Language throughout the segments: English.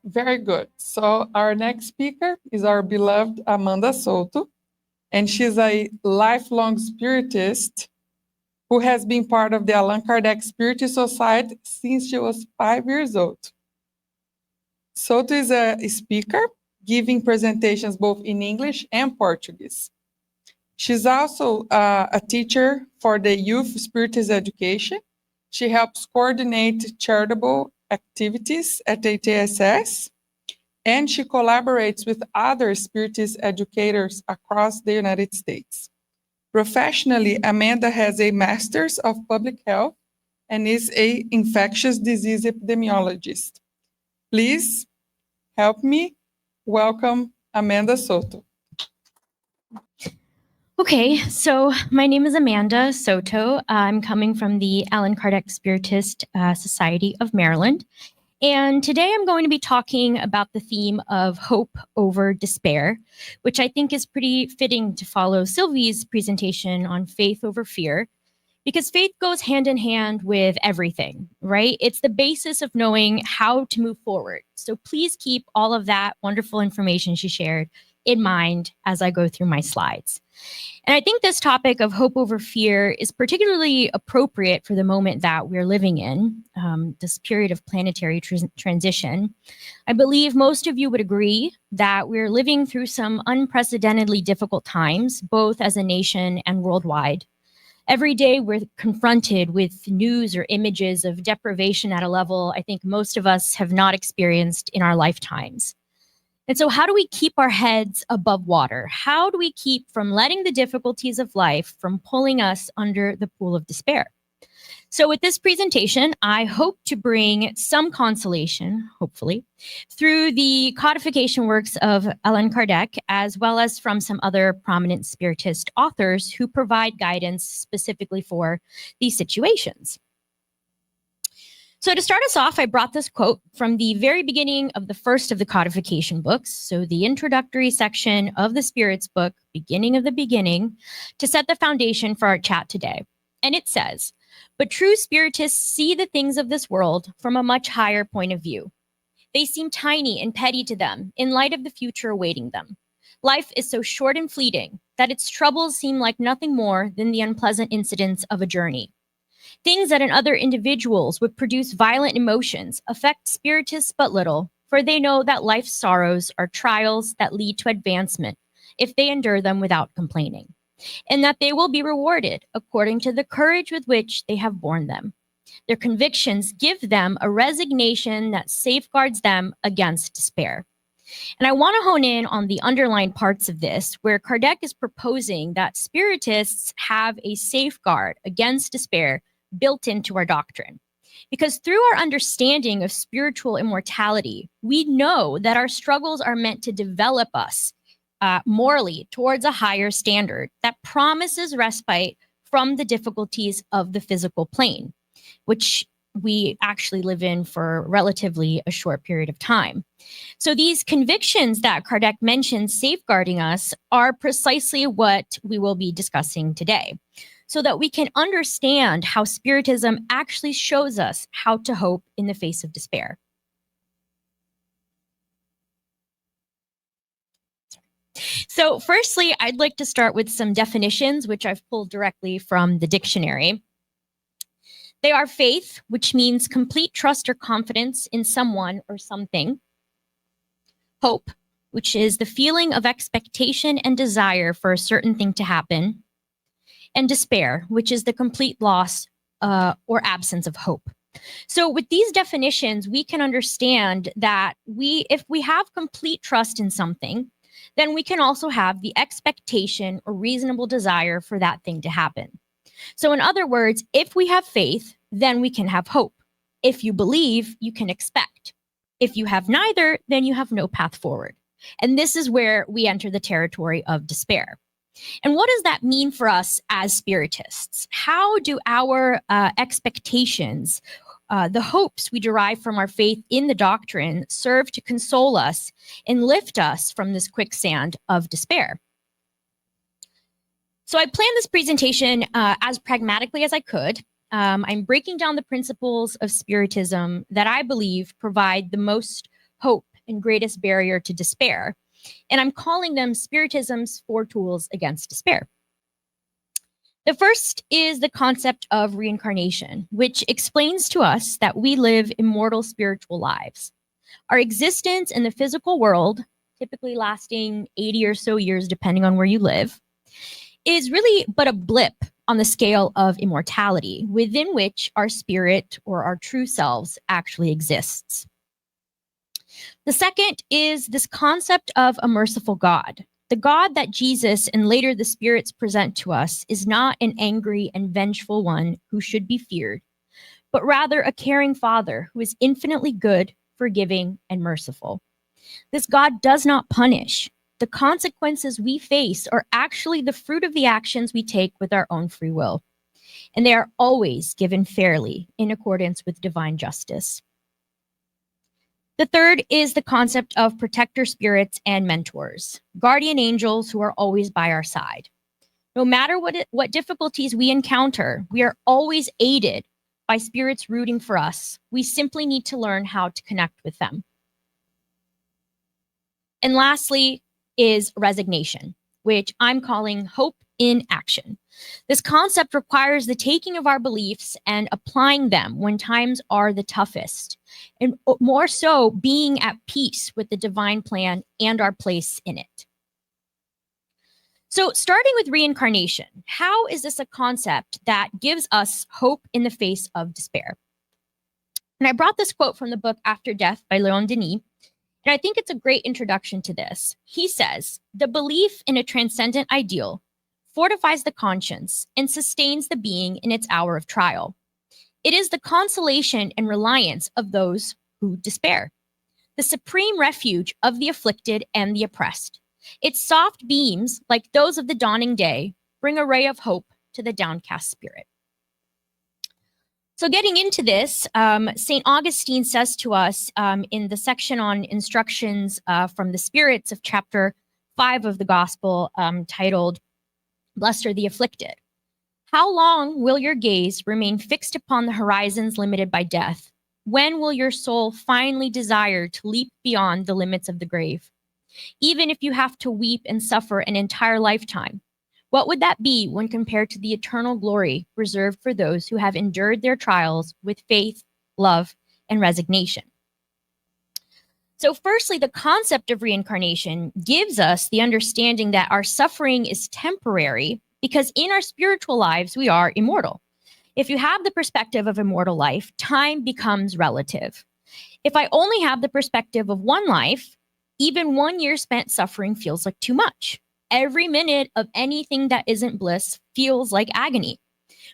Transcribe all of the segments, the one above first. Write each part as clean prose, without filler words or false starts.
Very good. So our next speaker is our beloved Amanda Souto, and she's a lifelong spiritist who has been part of the Allan Kardec Spiritist Society since she was 5 years old. Souto is a speaker, giving presentations both in English and Portuguese. She's also a teacher for the youth spiritist education. She helps coordinate charitable activities at ATSS, and she collaborates with other spiritist educators across the United States. Professionally, Amanda has a Master's of Public Health and is an infectious disease epidemiologist. Please help me welcome Amanda Souto. Okay, so my name is Amanda Souto. I'm coming from the Allan Kardec Spiritist Society of Maryland. And today I'm going to be talking about the theme of hope over despair, which I think is pretty fitting to follow Sylvie's presentation on faith over fear, because faith goes hand in hand with everything, right? It's the basis of knowing how to move forward. So please keep all of that wonderful information she shared in mind as I go through my slides. And I think this topic of hope over fear is particularly appropriate for the moment that we're living in, this period of planetary transition. I believe most of you would agree that we're living through some unprecedentedly difficult times, both as a nation and worldwide. Every day we're confronted with news or images of deprivation at a level I think most of us have not experienced in our lifetimes. And so how do we keep our heads above water? How do we keep from letting the difficulties of life from pulling us under the pool of despair? So with this presentation, I hope to bring some consolation, hopefully, through the codification works of Allan Kardec, as well as from some other prominent Spiritist authors who provide guidance specifically for these situations. So to start us off, I brought this quote from the very beginning of the first of the codification books, so the introductory section of the Spirits book, beginning of the beginning, to set the foundation for our chat today. And it says, "But true Spiritists see the things of this world from a much higher point of view. They seem tiny and petty to them in light of the future awaiting them. Life is so short and fleeting that its troubles seem like nothing more than the unpleasant incidents of a journey. Things that in other individuals would produce violent emotions affect Spiritists but little, for they know that life's sorrows are trials that lead to advancement if they endure them without complaining, and that they will be rewarded according to the courage with which they have borne them. Their convictions give them a resignation that safeguards them against despair." And I want to hone in on the underlying parts of this, where Kardec is proposing that Spiritists have a safeguard against despair built into our doctrine. Because through our understanding of spiritual immortality, we know that our struggles are meant to develop us morally towards a higher standard that promises respite from the difficulties of the physical plane, which we actually live in for relatively a short period of time. So these convictions that Kardec mentions safeguarding us are precisely what we will be discussing today, so that we can understand how Spiritism actually shows us how to hope in the face of despair. So firstly, I'd like to start with some definitions, which I've pulled directly from the dictionary. They are faith, which means complete trust or confidence in someone or something. Hope, which is the feeling of expectation and desire for a certain thing to happen. And despair, which is the complete loss or absence of hope. So with these definitions, we can understand that if we have complete trust in something, then we can also have the expectation or reasonable desire for that thing to happen. So in other words, if we have faith, then we can have hope. If you believe, you can expect. If you have neither, then you have no path forward. And this is where we enter the territory of despair. And what does that mean for us as Spiritists? How do our expectations, the hopes we derive from our faith in the doctrine, serve to console us and lift us from this quicksand of despair? So I planned this presentation as pragmatically as I could. I'm breaking down the principles of Spiritism that I believe provide the most hope and greatest barrier to despair. And I'm calling them Spiritism's 4 tools against despair. The first is the concept of reincarnation, which explains to us that we live immortal spiritual lives. Our existence in the physical world, typically lasting 80 or so years, depending on where you live, is really but a blip on the scale of immortality, within which our spirit or our true selves actually exists. The second is this concept of a merciful God. The God that Jesus and later the spirits present to us is not an angry and vengeful one who should be feared, but rather a caring Father who is infinitely good, forgiving, and merciful. This God does not punish. The consequences we face are actually the fruit of the actions we take with our own free will, and they are always given fairly in accordance with divine justice. The third is the concept of protector spirits and mentors, guardian angels who are always by our side. No matter what difficulties we encounter, we are always aided by spirits rooting for us. We simply need to learn how to connect with them. And lastly is resignation, which I'm calling hope in action. This concept requires the taking of our beliefs and applying them when times are the toughest, and more so being at peace with the divine plan and our place in it. So starting with reincarnation, how is this a concept that gives us hope in the face of despair? And I brought this quote from the book After Death by Leon Denis, and I think it's a great introduction to this. He says, "The belief in a transcendent ideal fortifies the conscience and sustains the being in its hour of trial. It is the consolation and reliance of those who despair, the supreme refuge of the afflicted and the oppressed. Its soft beams, like those of the dawning day, bring a ray of hope to the downcast spirit." So getting into this, St. Augustine says to us in the section on instructions from the spirits of chapter 5 of the gospel titled, "Blessed are the afflicted. How long will your gaze remain fixed upon the horizons limited by death? When will your soul finally desire to leap beyond the limits of the grave? Even if you have to weep and suffer an entire lifetime, what would that be when compared to the eternal glory reserved for those who have endured their trials with faith, love, and resignation?" So firstly, the concept of reincarnation gives us the understanding that our suffering is temporary because in our spiritual lives, we are immortal. If you have the perspective of immortal life, time becomes relative. If I only have the perspective of one life, even 1 year spent suffering feels like too much. Every minute of anything that isn't bliss feels like agony.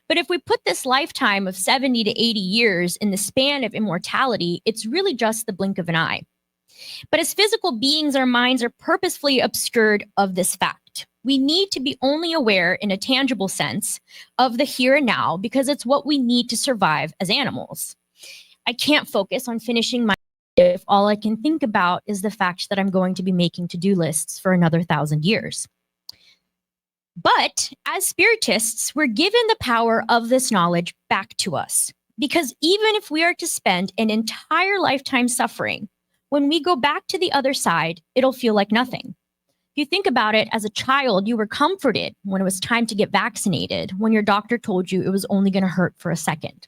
But if we put this lifetime of 70 to 80 years in the span of immortality, it's really just the blink of an eye. But as physical beings, our minds are purposefully obscured of this fact. We need to be only aware in a tangible sense of the here and now because it's what we need to survive as animals. I can't focus on finishing my if all I can think about is the fact that I'm going to be making to-do lists for another 1,000 years. But as spiritists, we're given the power of this knowledge back to us. Because even if we are to spend an entire lifetime suffering, when we go back to the other side, it'll feel like nothing. If you think about it, as a child, you were comforted when it was time to get vaccinated, when your doctor told you it was only going to hurt for a second.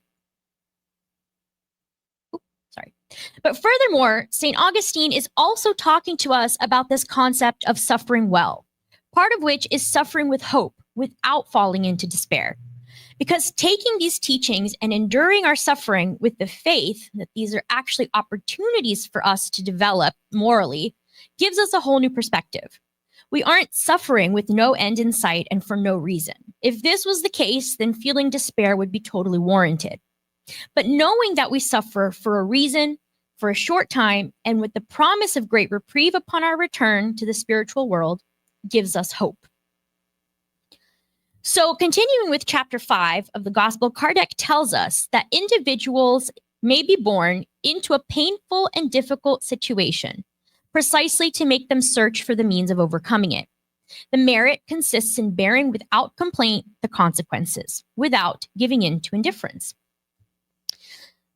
Sorry. But furthermore, St. Augustine is also talking to us about this concept of suffering well, part of which is suffering with hope without falling into despair. Because taking these teachings and enduring our suffering with the faith that these are actually opportunities for us to develop morally gives us a whole new perspective. We aren't suffering with no end in sight and for no reason. If this was the case, then feeling despair would be totally warranted. But knowing that we suffer for a reason, for a short time, and with the promise of great reprieve upon our return to the spiritual world gives us hope. So continuing with chapter 5 of the gospel, Kardec tells us that individuals may be born into a painful and difficult situation, precisely to make them search for the means of overcoming it. The merit consists in bearing without complaint the consequences, without giving in to indifference.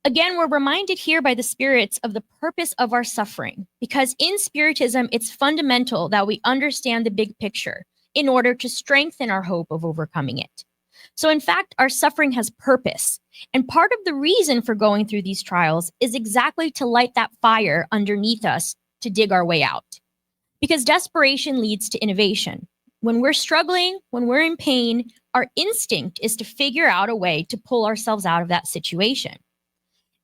Again, we're reminded here by the spirits of the purpose of our suffering, because in Spiritism, it's fundamental that we understand the big picture in order to strengthen our hope of overcoming it. So, in fact, our suffering has purpose. And part of the reason for going through these trials is exactly to light that fire underneath us to dig our way out. Because desperation leads to innovation. When we're struggling, when we're in pain, our instinct is to figure out a way to pull ourselves out of that situation.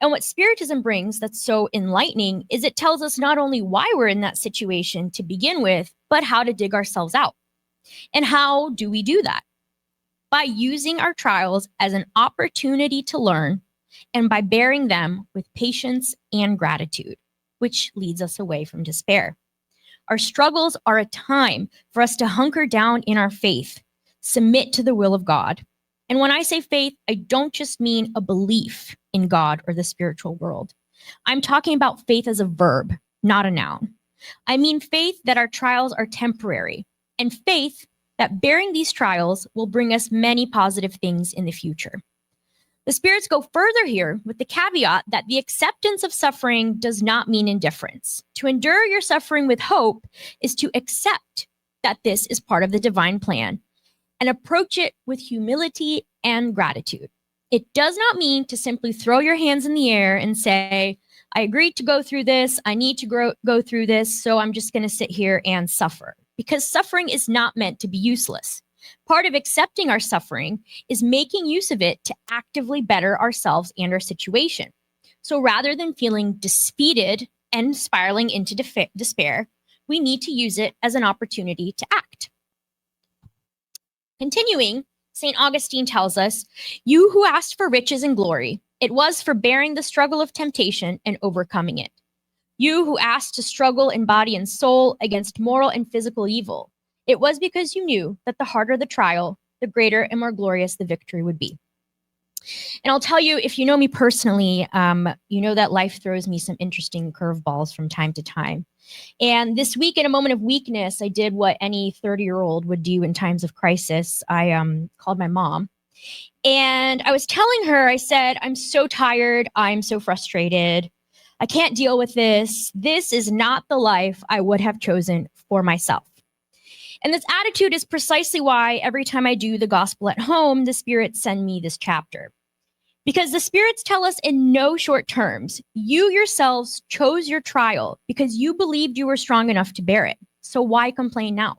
And what Spiritism brings that's so enlightening is it tells us not only why we're in that situation to begin with, but how to dig ourselves out. And how do we do that? By using our trials as an opportunity to learn and by bearing them with patience and gratitude, which leads us away from despair. Our struggles are a time for us to hunker down in our faith, submit to the will of God. And when I say faith, I don't just mean a belief in God or the spiritual world. I'm talking about faith as a verb, not a noun. I mean faith that our trials are temporary, and faith that bearing these trials will bring us many positive things in the future. The spirits go further here with the caveat that the acceptance of suffering does not mean indifference. To endure your suffering with hope is to accept that this is part of the divine plan and approach it with humility and gratitude. It does not mean to simply throw your hands in the air and say, I agreed to go through this, I need to go through this, so I'm just going to sit here and suffer. Because suffering is not meant to be useless. Part of accepting our suffering is making use of it to actively better ourselves and our situation. So rather than feeling defeated and spiraling into despair, we need to use it as an opportunity to act. Continuing, St. Augustine tells us, you who asked for riches and glory, it was for bearing the struggle of temptation and overcoming it. You who asked to struggle in body and soul against moral and physical evil, it was because you knew that the harder the trial, the greater and more glorious the victory would be. And I'll tell you, if you know me personally, you know that life throws me some interesting curveballs from time to time. And this week, in a moment of weakness, I did what any 30-year-old would do in times of crisis. I called my mom. And I was telling her, I said, I'm so tired. I'm so frustrated. I can't deal with this. This is not the life I would have chosen for myself. And this attitude is precisely why every time I do the gospel at home, the spirits send me this chapter. Because the spirits tell us in no short terms, you yourselves chose your trial because you believed you were strong enough to bear it. So why complain now?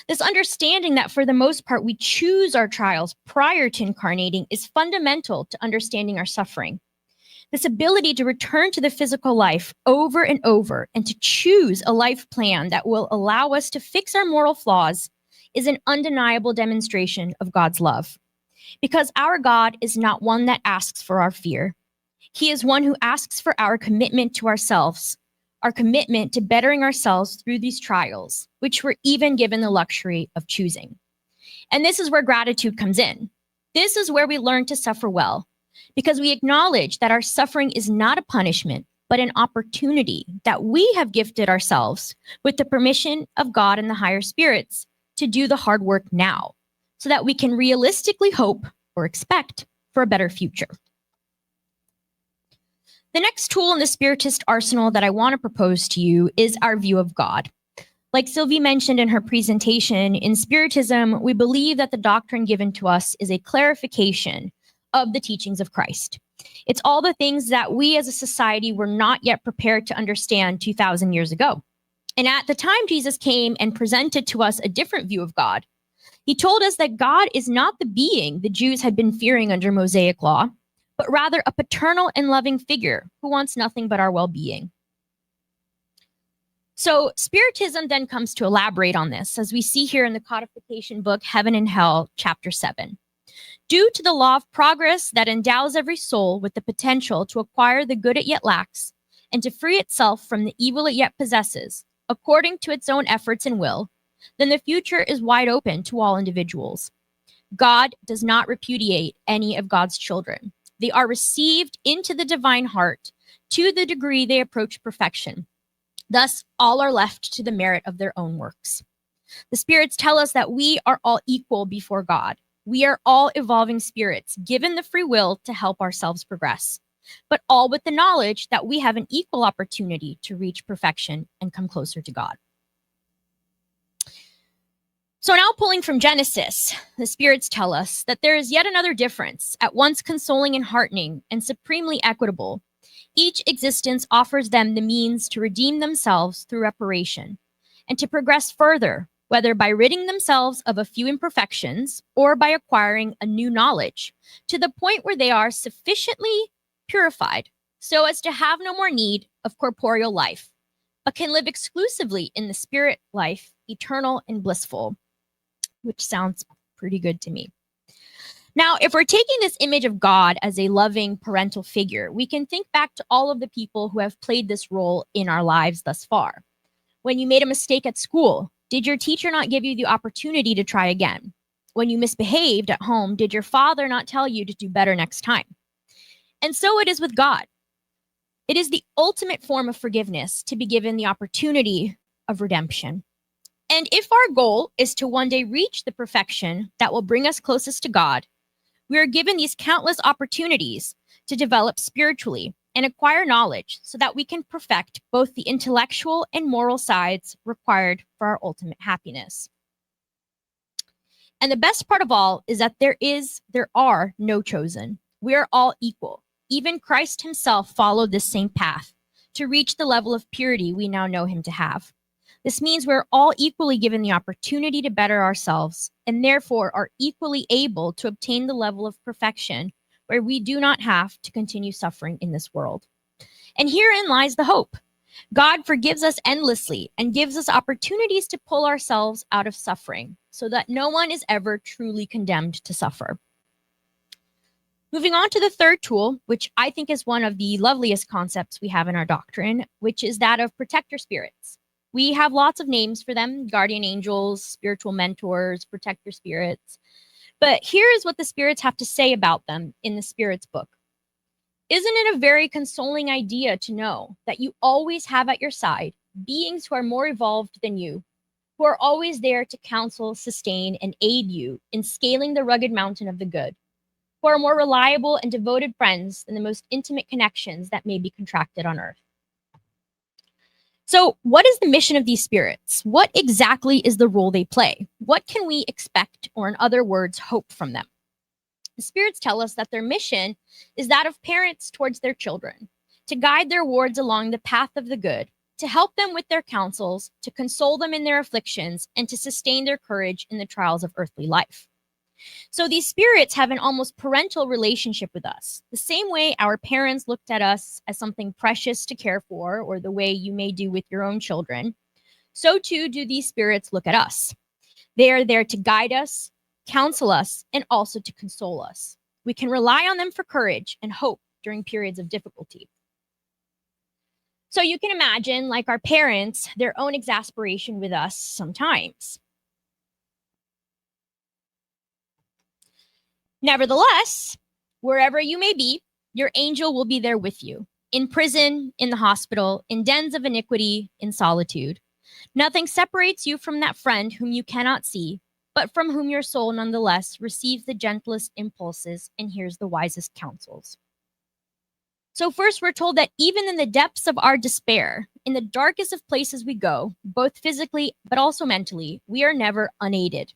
This understanding that for the most part we choose our trials prior to incarnating is fundamental to understanding our suffering. This ability to return to the physical life over and over and to choose a life plan that will allow us to fix our moral flaws is an undeniable demonstration of God's love. Because our God is not one that asks for our fear. He is one who asks for our commitment to ourselves, our commitment to bettering ourselves through these trials, which we're even given the luxury of choosing. And this is where gratitude comes in. This is where we learn to suffer well, because we acknowledge that our suffering is not a punishment, but an opportunity that we have gifted ourselves with the permission of God and the higher spirits to do the hard work now, so that we can realistically hope or expect for a better future. The next tool in the Spiritist arsenal that I want to propose to you is our view of God. Like Sylvie mentioned in her presentation, in Spiritism, we believe that the doctrine given to us is a clarification of the teachings of Christ. It's all the things that we as a society were not yet prepared to understand 2,000 years ago. And at the time Jesus came and presented to us a different view of God, he told us that God is not the being the Jews had been fearing under Mosaic law, but rather a paternal and loving figure who wants nothing but our well-being. So Spiritism then comes to elaborate on this, as we see here in the codification book, Heaven and Hell, chapter 7. Due to the law of progress that endows every soul with the potential to acquire the good it yet lacks and to free itself from the evil it yet possesses, according to its own efforts and will, then the future is wide open to all individuals. God does not repudiate any of God's children. They are received into the divine heart to the degree they approach perfection. Thus, all are left to the merit of their own works. The spirits tell us that we are all equal before God. We are all evolving spirits, given the free will to help ourselves progress, but all with the knowledge that we have an equal opportunity to reach perfection and come closer to God. So now, pulling from Genesis, the spirits tell us that there is yet another difference, at once consoling and heartening and supremely equitable. Each existence offers them the means to redeem themselves through reparation and to progress further, whether by ridding themselves of a few imperfections or by acquiring a new knowledge, to the point where they are sufficiently purified so as to have no more need of corporeal life, but can live exclusively in the spirit life, eternal and blissful, which sounds pretty good to me. Now, if we're taking this image of God as a loving parental figure, we can think back to all of the people who have played this role in our lives thus far. When you made a mistake at school, did your teacher not give you the opportunity to try again? When you misbehaved at home, did your father not tell you to do better next time? And so it is with God. It is the ultimate form of forgiveness to be given the opportunity of redemption. And if our goal is to one day reach the perfection that will bring us closest to God, we are given these countless opportunities to develop spiritually and acquire knowledge so that we can perfect both the intellectual and moral sides required for our ultimate happiness. And the best part of all is that there are no chosen. We are all equal. Even Christ himself followed this same path to reach the level of purity we now know him to have. This means we're all equally given the opportunity to better ourselves and therefore are equally able to obtain the level of perfection where we do not have to continue suffering in this world. And herein lies the hope. God forgives us endlessly and gives us opportunities to pull ourselves out of suffering so that no one is ever truly condemned to suffer. Moving on to the third tool, which I think is one of the loveliest concepts we have in our doctrine, which is that of protector spirits. We have lots of names for them: guardian angels, spiritual mentors, protector spirits. But here is what the spirits have to say about them in the Spirits book. Isn't it a very consoling idea to know that you always have at your side beings who are more evolved than you, who are always there to counsel, sustain, and aid you in scaling the rugged mountain of the good, who are more reliable and devoted friends than the most intimate connections that may be contracted on earth? So, what is the mission of these spirits? What exactly is the role they play? What can we expect, or in other words, hope from them? The spirits tell us that their mission is that of parents towards their children, to guide their wards along the path of the good, to help them with their counsels, to console them in their afflictions, and to sustain their courage in the trials of earthly life. So these spirits have an almost parental relationship with us, the same way our parents looked at us as something precious to care for, or the way you may do with your own children. So too do these spirits look at us. They are there to guide us, counsel us, and also to console us. We can rely on them for courage and hope during periods of difficulty. So you can imagine, like our parents, their own exasperation with us sometimes. Nevertheless, wherever you may be, your angel will be there with you. In prison, in the hospital, in dens of iniquity, in solitude. Nothing separates you from that friend whom you cannot see, but from whom your soul nonetheless receives the gentlest impulses and hears the wisest counsels. So first, we're told that even in the depths of our despair, in the darkest of places we go, both physically but also mentally, we are never unaided.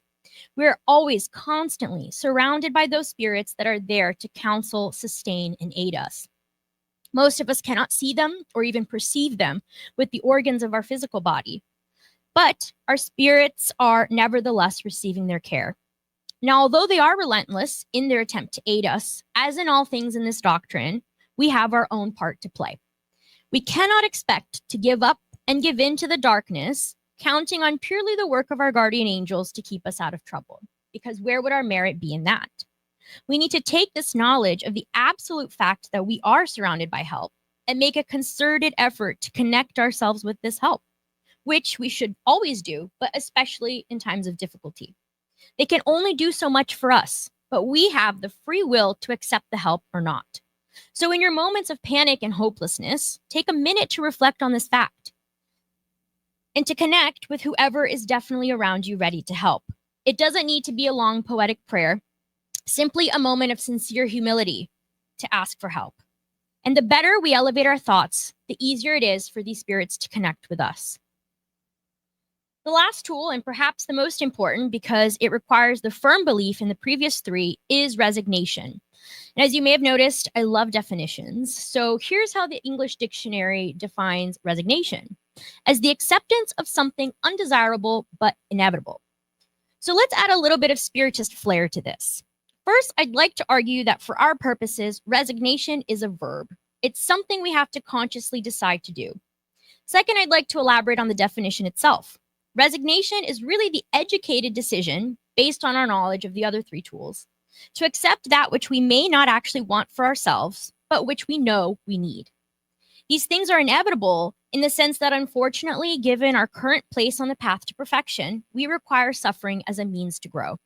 We are always constantly surrounded by those spirits that are there to counsel, sustain, and aid us. Most of us cannot see them or even perceive them with the organs of our physical body, but our spirits are nevertheless receiving their care. Now, although they are relentless in their attempt to aid us, as in all things in this doctrine, we have our own part to play. We cannot expect to give up and give in to the darkness, counting on purely the work of our guardian angels to keep us out of trouble, because where would our merit be in that? We need to take this knowledge of the absolute fact that we are surrounded by help and make a concerted effort to connect ourselves with this help, which we should always do, but especially in times of difficulty. They can only do so much for us, but we have the free will to accept the help or not. So in your moments of panic and hopelessness, take a minute to reflect on this fact and to connect with whoever is definitely around you ready to help. It doesn't need to be a long poetic prayer. simply a moment of sincere humility to ask for help. And the better we elevate our thoughts, the easier it is for these spirits to connect with us. The last tool, and perhaps the most important because it requires the firm belief in the previous three, is resignation. And as you may have noticed, I love definitions. So here's how the English dictionary defines resignation: as the acceptance of something undesirable but inevitable. So let's add a little bit of spiritist flair to this. First, I'd like to argue that for our purposes, resignation is a verb. It's something we have to consciously decide to do. Second, I'd like to elaborate on the definition itself. Resignation is really the educated decision, based on our knowledge of the other three tools, to accept that which we may not actually want for ourselves, but which we know we need. These things are inevitable in the sense that, unfortunately, given our current place on the path to perfection, we require suffering as a means to grow.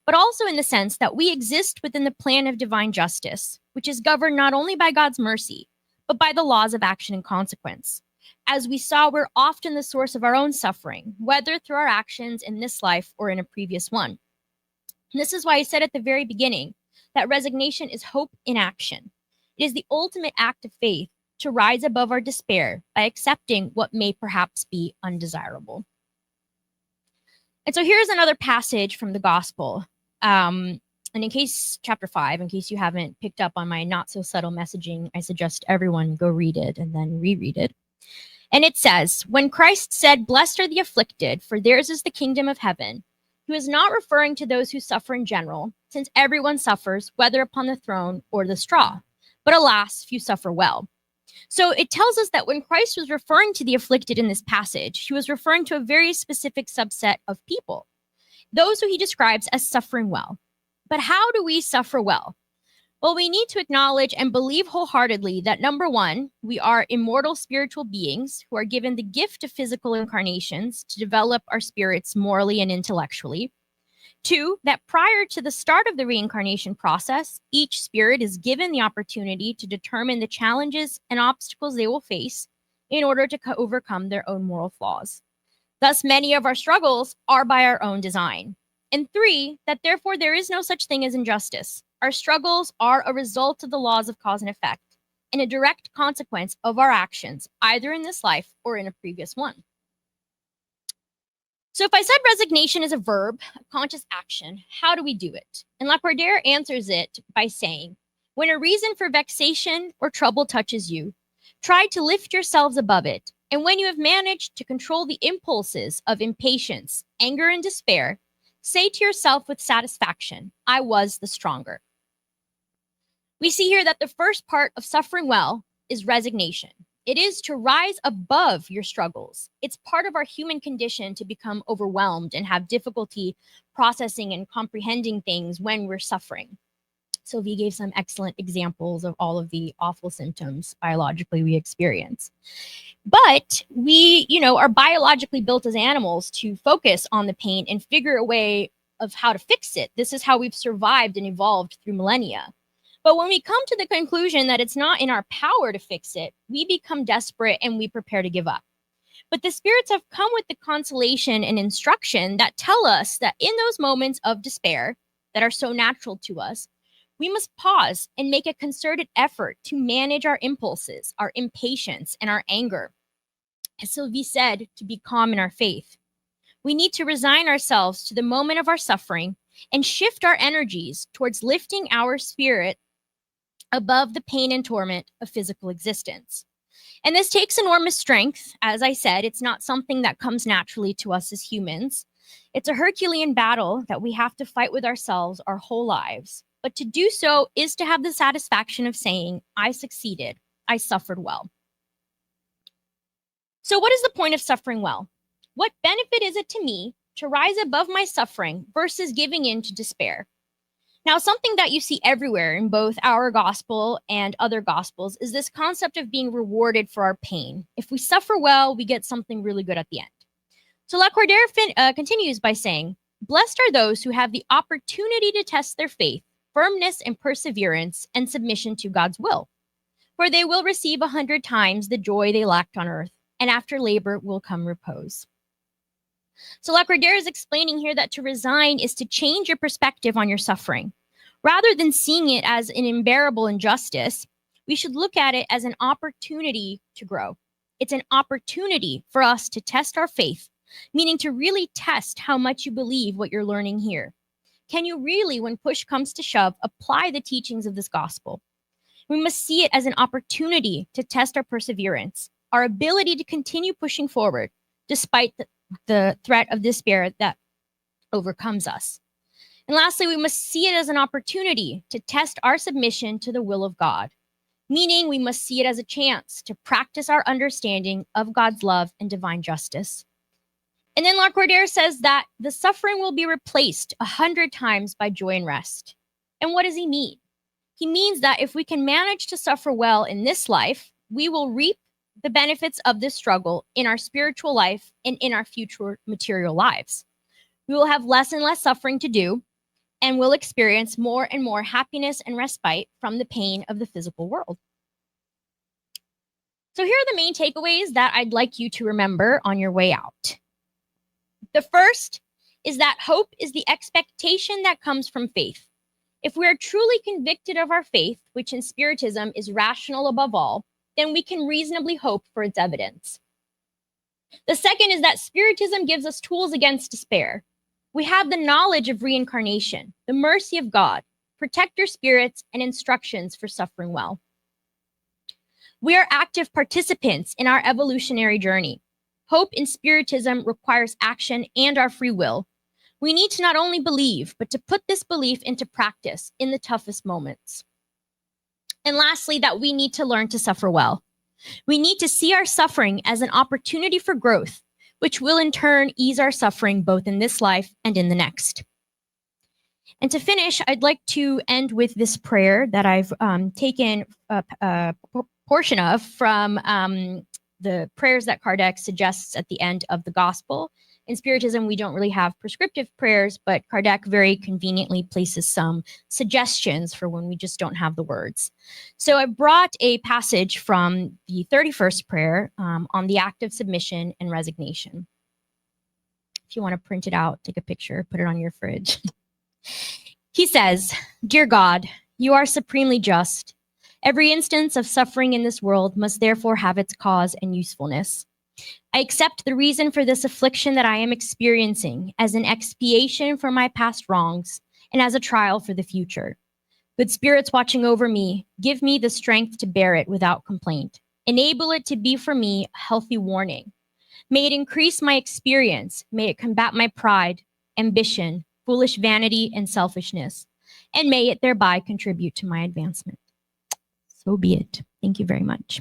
But also in the sense that we exist within the plan of divine justice, which is governed not only by God's mercy, but by the laws of action and consequence. As we saw, we're often the source of our own suffering, whether through our actions in this life or in a previous one. And this is why I said at the very beginning that resignation is hope in action. It is the ultimate act of faith to rise above our despair by accepting what may perhaps be undesirable. And so here's another passage from the gospel. And in case, chapter 5, in case you haven't picked up on my not so subtle messaging, I suggest everyone go read it and then reread it. And it says, when Christ said, "Blessed are the afflicted, for theirs is the kingdom of heaven," he was not referring to those who suffer in general, since everyone suffers, whether upon the throne or the straw. But alas, few suffer well. So it tells us that when Christ was referring to the afflicted in this passage, he was referring to a very specific subset of people, those who he describes as suffering well. But how do we suffer well? Well, we need to acknowledge and believe wholeheartedly that, number one, we are immortal spiritual beings who are given the gift of physical incarnations to develop our spirits morally and intellectually. Two, that prior to the start of the reincarnation process, each spirit is given the opportunity to determine the challenges and obstacles they will face in order to overcome their own moral flaws. Thus, many of our struggles are by our own design. And three, that therefore there is no such thing as injustice. Our struggles are a result of the laws of cause and effect and a direct consequence of our actions, either in this life or in a previous one. So if I said resignation is a verb, a conscious action, how do we do it? And Lacordaire answers it by saying, when a reason for vexation or trouble touches you, try to lift yourselves above it. And when you have managed to control the impulses of impatience, anger, and despair, say to yourself with satisfaction, I was the stronger. We see here that the first part of suffering well is resignation. It is to rise above your struggles. It's part of our human condition to become overwhelmed and have difficulty processing and comprehending things when we're suffering. Sylvie gave some excellent examples of all of the awful symptoms biologically we experience. But we, are biologically built as animals to focus on the pain and figure a way of how to fix it. This is how we've survived and evolved through millennia. But when we come to the conclusion that it's not in our power to fix it, we become desperate and we prepare to give up. But the spirits have come with the consolation and instruction that tell us that in those moments of despair that are so natural to us, we must pause and make a concerted effort to manage our impulses, our impatience, and our anger. As Sylvie said, to be calm in our faith. We need to resign ourselves to the moment of our suffering and shift our energies towards lifting our spirit above the pain and torment of physical existence. And this takes enormous strength. As I said, it's not something that comes naturally to us as humans. It's a Herculean battle that we have to fight with ourselves our whole lives. But to do so is to have the satisfaction of saying, I succeeded, I suffered well. So what is the point of suffering well? What benefit is it to me to rise above my suffering versus giving in to despair? Now, something that you see everywhere in both our gospel and other gospels is this concept of being rewarded for our pain. If we suffer well, we get something really good at the end. So Lacordaire continues by saying, blessed are those who have the opportunity to test their faith, firmness and perseverance, and submission to God's will. For they will receive 100 times the joy they lacked on earth, and after labor will come repose. So Lacordaire is explaining here that to resign is to change your perspective on your suffering. Rather than seeing it as an unbearable injustice, we should look at it as an opportunity to grow. It's an opportunity for us to test our faith, meaning to really test how much you believe what you're learning here. Can you really, when push comes to shove, apply the teachings of this gospel? We must see it as an opportunity to test our perseverance, our ability to continue pushing forward despite the threat of despair that overcomes us. And lastly, we must see it as an opportunity to test our submission to the will of God, meaning we must see it as a chance to practice our understanding of God's love and divine justice. And then Lacordaire says that the suffering will be replaced 100 times by joy and rest. And what does he mean? He means that if we can manage to suffer well in this life, we will reap the benefits of this struggle in our spiritual life and in our future material lives. We will have less and less suffering to do, and will experience more and more happiness and respite from the pain of the physical world. So here are the main takeaways that I'd like you to remember on your way out. The first is that hope is the expectation that comes from faith. If we are truly convicted of our faith, which in Spiritism is rational above all, then we can reasonably hope for its evidence. The second is that Spiritism gives us tools against despair. We have the knowledge of reincarnation, the mercy of God, protector spirits, and instructions for suffering well. We are active participants in our evolutionary journey. Hope in Spiritism requires action and our free will. We need to not only believe, but to put this belief into practice in the toughest moments. And lastly, that we need to learn to suffer well. We need to see our suffering as an opportunity for growth, which will in turn ease our suffering both in this life and in the next. And to finish, I'd like to end with this prayer that I've taken a portion of from the prayers that Kardec suggests at the end of the gospel. In Spiritism, we don't really have prescriptive prayers, but Kardec very conveniently places some suggestions for when we just don't have the words. So I brought a passage from the 31st prayer on the act of submission and resignation. If you want to print it out, take a picture, put it on your fridge. He says, "Dear God, you are supremely just. Every instance of suffering in this world must therefore have its cause and usefulness. I accept the reason for this affliction that I am experiencing as an expiation for my past wrongs and as a trial for the future. Good spirits watching over me, give me the strength to bear it without complaint. Enable it to be for me a healthy warning. May it increase my experience. May it combat my pride, ambition, foolish vanity, and selfishness. And may it thereby contribute to my advancement." So be it. Thank you very much.